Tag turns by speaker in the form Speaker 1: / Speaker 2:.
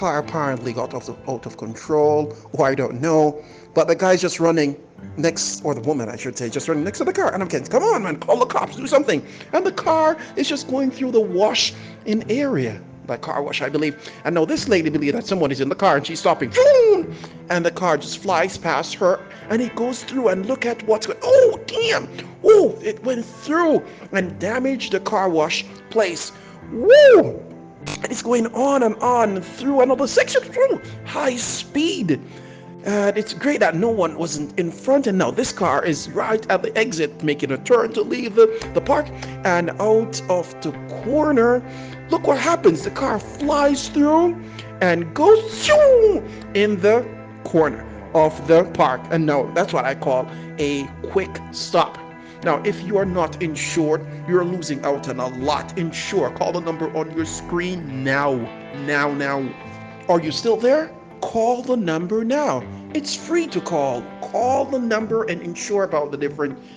Speaker 1: car apparently got out of control, or I don't know. But the guy's just running next, or the woman, I should say, just running next to the car. And I'm getting, come on, man, call the cops, do something. And the car is just going through the wash in area. By car wash, I believe. And now this lady believes that someone is in the car and she's stopping. And the car just flies past her and it goes through and look at what's going. Oh, damn. Oh, it went through and damaged the car wash place. Woo! And it's going on through another section through high speed. And it's great that no one wasn't in front. And now this car is right at the exit, making a turn to leave the park. And out of the corner, look what happens. The car flies through and goes in the corner of the park. And now that's what I call a quick stop. Now, if you are not insured, you're losing out on a lot. Insure. Call the number on your screen now. Now. Are you still there? Call the number now. It's free to call. Call the number and insure about the different